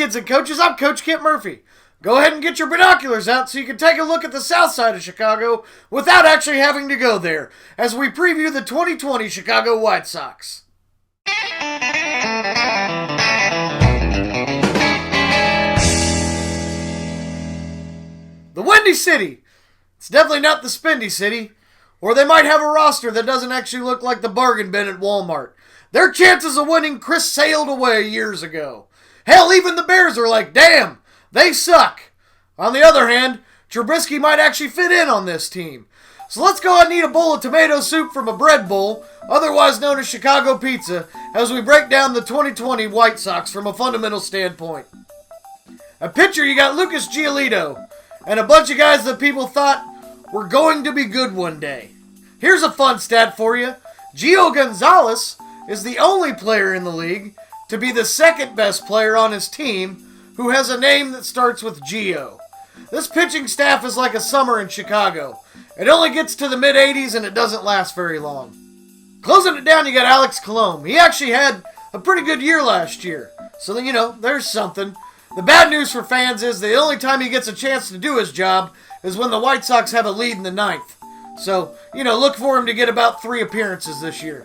kids and coaches. I'm Coach Kent Murphy. Go ahead and get your binoculars out so you can take a look at the south side of Chicago without actually having to go there as we preview the 2020 Chicago White Sox. The Windy City. It's definitely not the Spendy City. Or they might have a roster that doesn't actually look like the bargain bin at Walmart. Their chances of winning sailed away years ago. Hell, even the Bears are like, damn, they suck. On the other hand, Trubisky might actually fit in on this team. So let's go ahead and eat a bowl of tomato soup from a bread bowl, otherwise known as Chicago pizza, as we break down the 2020 White Sox from a fundamental standpoint. At pitcher, you got Lucas Giolito, and a bunch of guys that people thought were going to be good one day. Here's a fun stat for you. Gio Gonzalez is the only player in the league to be the second best player on his team who has a name that starts with Gio. This pitching staff is like a summer in Chicago. It only gets to the mid-80s and it doesn't last very long. Closing it down, you got Alex Colomé. He actually had a pretty good year last year. So, there's something. The bad news for fans is the only time he gets a chance to do his job is when the White Sox have a lead in the ninth. So, look for him to get about 3 appearances this year.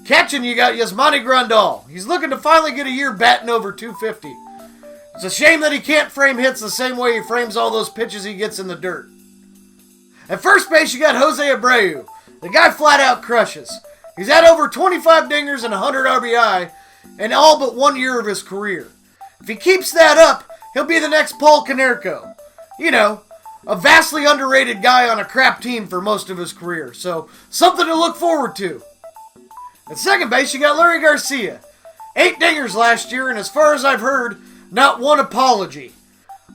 Catching, you got Yasmani Grandal. He's looking to finally get a year batting over 250. It's a shame that he can't frame hits the same way he frames all those pitches he gets in the dirt. At first base, you got Jose Abreu. The guy flat out crushes. He's had over 25 dingers and 100 RBI in all but 1 year of his career. If he keeps that up, he'll be the next Paul Konerko. A vastly underrated guy on a crap team for most of his career. So, something to look forward to. At second base, you got Larry Garcia. 8 dingers last year, and as far as I've heard, not one apology.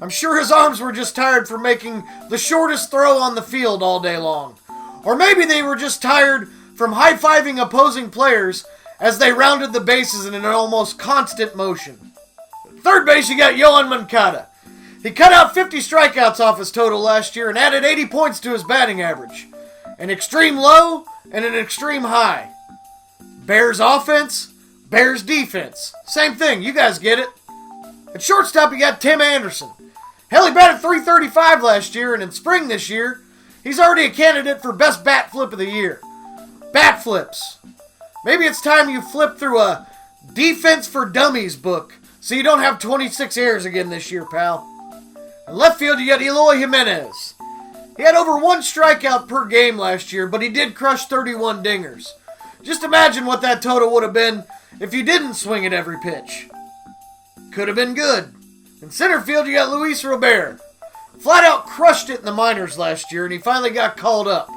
I'm sure his arms were just tired from making the shortest throw on the field all day long. Or maybe they were just tired from high-fiving opposing players as they rounded the bases in an almost constant motion. At third base, you got Yoán Moncada. He cut out 50 strikeouts off his total last year and added 80 points to his batting average. An extreme low and an extreme high. Bears offense, Bears defense. Same thing, you guys get it. At shortstop, you got Tim Anderson. Hell, he batted .335 last year, and in spring this year, he's already a candidate for best bat flip of the year. Bat flips. Maybe it's time you flip through a Defense for Dummies book so you don't have 26 errors again this year, pal. In left field, you got Eloy Jimenez. He had over 1 strikeout per game last year, but he did crush 31 dingers. Just imagine what that total would have been if you didn't swing at every pitch. Could have been good. In center field, you got Luis Robert. Flat out crushed it in the minors last year, and he finally got called up.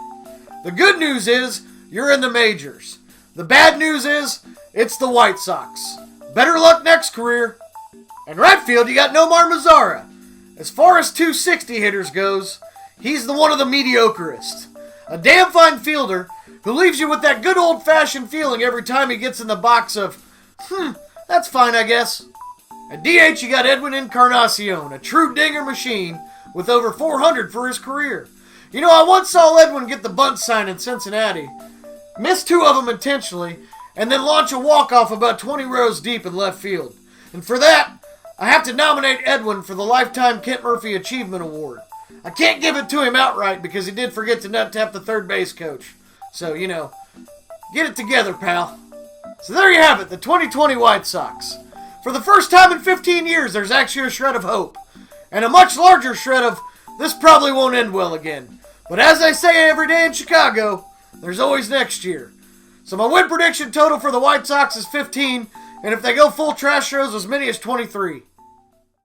The good news is, you're in the majors. The bad news is, it's the White Sox. Better luck next career. In right field, you got Nomar Mazara. As far as 260 hitters goes, he's one of the mediocrest. A damn fine fielder who leaves you with that good old-fashioned feeling every time he gets in the box of, that's fine, I guess. At DH, you got Edwin Encarnacion, a true dinger machine with over 400 for his career. I once saw Edwin get the bunt sign in Cincinnati, miss 2 of them intentionally, and then launch a walk-off about 20 rows deep in left field. And for that, I have to nominate Edwin for the Lifetime Kent Murphy Achievement Award. I can't give it to him outright because he did forget to nut tap the third base coach. So, get it together, pal. So there you have it, the 2020 White Sox. For the first time in 15 years, there's actually a shred of hope. And a much larger shred of, this probably won't end well again. But as I say every day in Chicago, there's always next year. So my win prediction total for the White Sox is 15, and if they go full Trashtros, as many as 23.